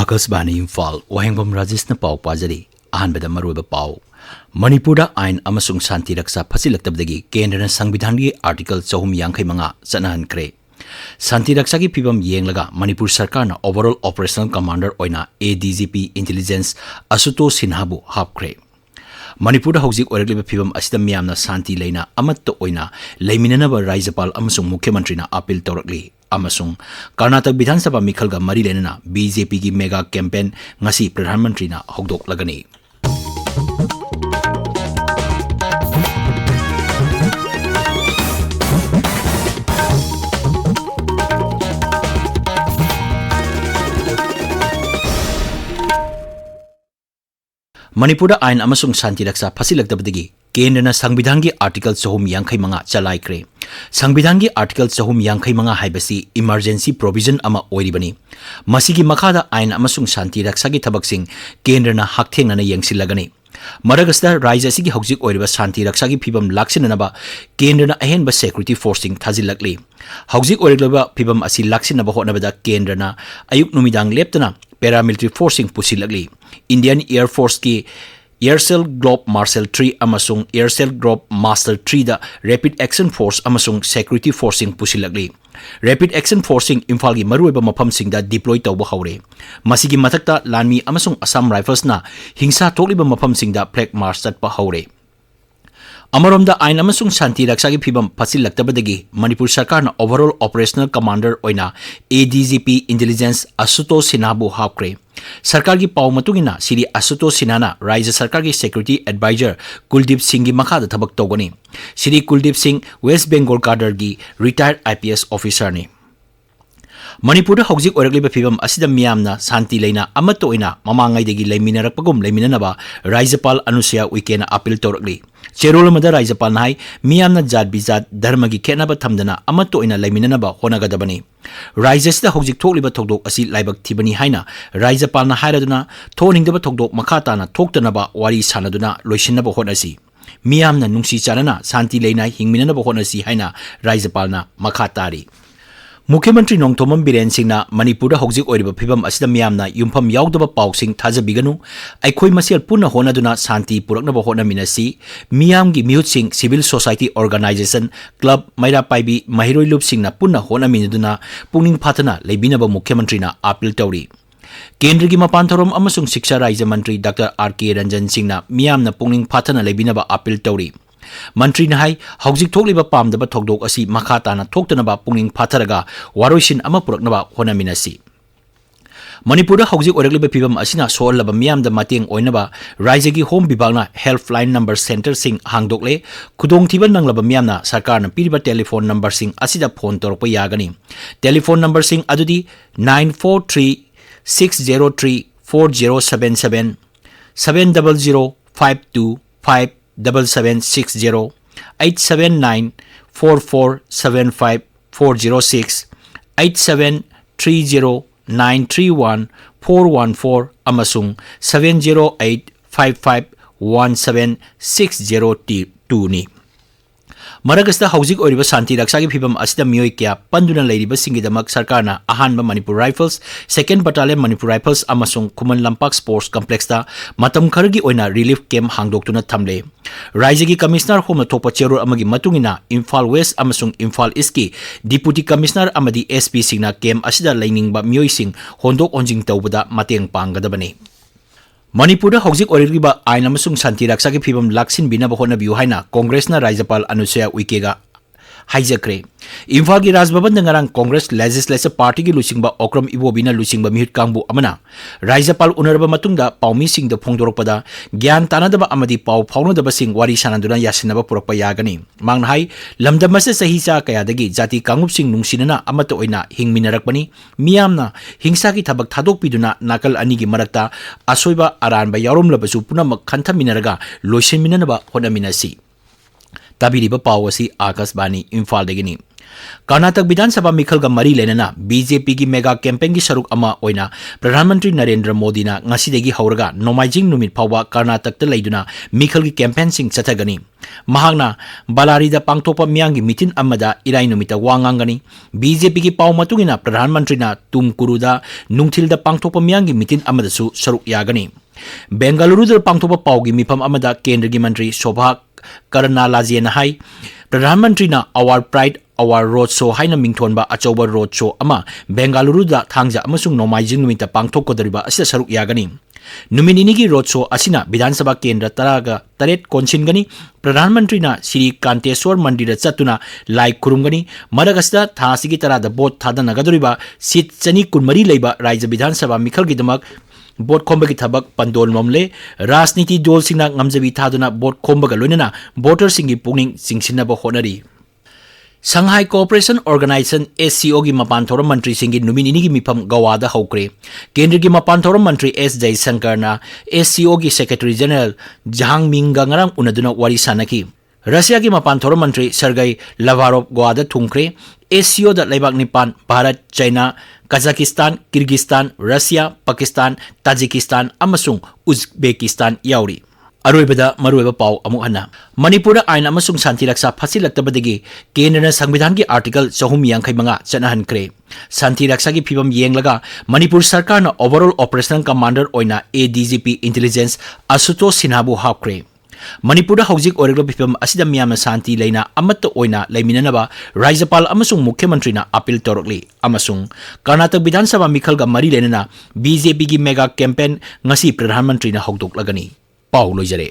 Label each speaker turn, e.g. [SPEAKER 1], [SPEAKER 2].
[SPEAKER 1] Akasbani Imphal, Wahengbam Rajesh na pau pajari, ahanbada maruba pau. Manipura ain amasung santi raksa fasilaktabdagi kendra na sangbidhangi article 350 sanahankre. Santi raksa ki pibam yenglaga Manipur sarkar na overall operational commander oina ADGP intelligence Asuto Sinhabu hapkre. Manipur hauzik oiragliba pibam asida miyamna santi leina amatto oina leiminanaba Rajapal amasung Mukhyamantri na appeal tawrakli. Amasung Karnataka Bidhan Sabha Mikhalga Mari Lenana BJP ki mega campaign ngasi Pradhan Mantri na hogdok lagani. Manipur ain amasung santi raksa fasilaktabdagi kendra na sangbidhangi article 350 chalaikre. Sangbidhangi article 350 haibasi emergency provision ama oiribani. Masigi makhada ain amasung santi raksa gi thabaksing kendra na hakthengna na yengsilagani. Maragasta Raja sigi hauzik oiriba santi raksa gi phibam laksinanaba kendra na ahenba security forcing thazilakli. Hauzik oiriba phibam asi laksinaba hotnabada kendra na ayuk numidang leptana paramilitary forcing pusilagli. Indian Air Force ki Aircel Globe Marshal 3 amasung Aircel Globe Master 3 da Rapid Action Force amasung Security Forcing pusilagli. Rapid Action Forcing Imphal gi maruiba mafam singda deploy tawba haure. Masigi mathakta Lanmi amasung Assam Rifles na hingsa tokliba mafam singda flag march chatpa haure. Amaromda ain amasung santi raksa gi phibam fasilaktabadagi Manipur sarkar na overall operational commander oina ADGP intelligence Asuto Sinhabu hapkre. Sarkar gi pau matungina Siri Asuto Sinana Raja sarkar gi security advisor Kuldip Singh gi makhada thabak tawgani. Siri Kuldip Singh West Bengal cadre gi retired IPS officer ni. Manipur hauzik oiragliba phibam asida miyamna santi leina amato oina mamangaidagi leiminarakpagum leiminanaba Rajapal Anusuya Uike na appeal tawrakli. Cherol mada Rajapal nai miyamna jat bijat dharma gi khenaba thamdana amato oina leiminanaba honagadabani. Rajasida hauzik thokliba thokdok asi laibak thibani haina Rajapal na hairaduna thoningdaba thokdok makhata na thoktanaba wari sanaduna loisinaba honasi. Miyamna nungsi chanana santi leina hingminanaba honasi haina Rajapal na makhatari. Mukhyamantri Nongthomam Biren Singh na Manipur hauzik oiriba phibam asida miyamna yumpham yaudaba pausing thajabiganu aikhoi masial punna honaduna santi puraknaba honaminasi miyamgi mihut sing civil society organization club maira paibi mahiroi lup sing na punna honaminaduna pungning phathana leibinaba Mukhyamantri na appeal tawri. Kendra gi mapan thorom amasung Shiksha Raja Mantri Dr. R.K. Ranjan Singh na miyamna pungning phathana leibinaba appeal tawri. Mantri na hai hauzik thokliba pamdaba thokdok asi makhata na thoktanaba pungning phatharaga waroisin ama puraknaba honaminasi. Manipur hauzik oiragliba phibam asina sollaba miyamda mateng oinaba Raja gi home bibagna helpline number center sing hangdokle khudong thiba nanglaba miyamna sarkar na piriba telephone number sing asida phone torpa yagani. Telephone number sing adudi 943 603 4077 700 525 7760 879 4475 406 8730 931 414 amasung 708 55 17 ni. Maragasta hauzik oiriba santi raksa gi phibam asida miyoi kya panduna leiriba singidamak sarkarna ahanba Manipur Rifles second battalion Manipur Rifles amasung Khuman Lampak Sports Complex ta matam khargi oina relief camp hangdoktuna thamle. Raja gi commissioner home thopa cheror amagi matungina Imphal West amasung Imphal East ki deputy commissioner amadi SP singna camp asida lainingba miyoi sing hondok onjing tawbada mateng panggadabani. Manipur hauzik oiriba ain amasung santi raksa gi phibam laksin binaba honabiu haina Congress na Rajapal Anusuya Uike ga haijakre. Imphal gi Raj Bhavan ngarang Congress Legislative Party gi lusingba Okram Ibobina lusingba mihut kangbu amana Rajapal unarba matungda paumi sing da phongdorokpada gyan tanadaba amadi pau phaunadaba sing wari sananduna yasinaba purakpa yagani. Mangnhai lamdamase sahicha kayadagi jati kangup sing nungsinana amato oina hingminarakpani miyamna hingsa gi thabak thadok piduna nakal ani gi marakta asoiba aranba yaromlabasu punamak khanthaminaraga loisinminanaba honaminasi. Tabiriba pawasi Akasbani Imphal degini. Karnataka विधानसभा मिखलगा मरी लेना BJP की mega campaign की सरुक अमा ओइना प्रधानमंत्री नरेंद्र मोदी ना ngasiदगी हौरगा नोमाइजिंग नुमित फावबा कर्नाटक त लेदुना मिखल की कैंपेन सिंग चथगनी महागना बालारीदा पांगथोपा मियांगी मिटिन अमदा इराई नुमित वांगांगनी बीजेपी की पाव मतुगिना प्रधानमंत्री ना तुमकुरुदा नुंगथिलदा पांगथोपा मियांगी मिटिन अमदसु सरुक यागनी बेंगलुरुदा पांगथोपा पावगी मिफम अमदा केंद्र की मंत्री शोभा करनालाजेना हाई प्रधानमंत्री ना अवार प्राइड अवार रोड शो हाइना मिंगथोनबा अचौबा रोड शो अमा बेंगलुरुदा थांगजा अमसुंग नोमाइजिंग नुमित पांगथोकदरिबा असिदा सरुक यागनी नुमिनिनी की रोड शो असिना विधानसभा केंद्र तरागा तरेट कोनसिनगनी प्रधानमंत्री ना श्री कांतेश्वर मंदिर चतुना लाई खुरुमगनी मरगसदा थासिगी तरादा बोट थादनगदरिबा सीट चनी कुनमरी लेबा राज्य विधानसभा मिखलगिदमक बोट खोंबगी थबक पंदोल ममले राजनीति दल सिंगना ngamjabi थादुना बोट खोंबगा लोइनना वोटर सिंगी पुनिंग सिंगसिनबा होनरी Shanghai Cooperation Organization SCO की मपान थोरम मंत्री सिंगी नुमिनिनी की मिफम गवादा हौक्रे केंद्र की मपान थोरम मंत्री एस जयशंकर ना SCO की सेक्रेटरी जनरल जहांग मिंगा ngरang उनदुना वारी सानकी रशिया की मपान थोरम मंत्री सर्गेई लावारोव गवादा थुंख्रे SCO दा लेबाक निपान Bharat China Kazakhstan Kyrgyzstan Russia Pakistan Tajikistan अमसुंग उज्बेकिस्तान याउरी अरोइबदा मरुइबा पाव अमु हना मणिपुर आइन अमसुंग शांति रक्षा फसिलक्तबदगी केंद्र संविधान की आर्टिकल 455 चनहनख्रे शांति रक्षा की फिबम येंगलगा मणिपुर सरकार ना ओवरऑल ऑपरेशनल कमांडर ओइना ADGP इंटेलिजेंस आशुतोष सिन्हाबु हापख्रे मणिपुर हौजिक ओरगलो फिबम असिदा मियाम शांति लेना अमत ओइना लेमिननबा राज्यपाल अमसुंग मुख्यमंत्री ना अपील तोरकली अमसुंग कर्नाटक विधानसभा मिखलगा मरी लेना BJP की मेगा कैंपेन ngasi प्रधानमंत्री ना हौदोकलगनी पाउ लोइजरे।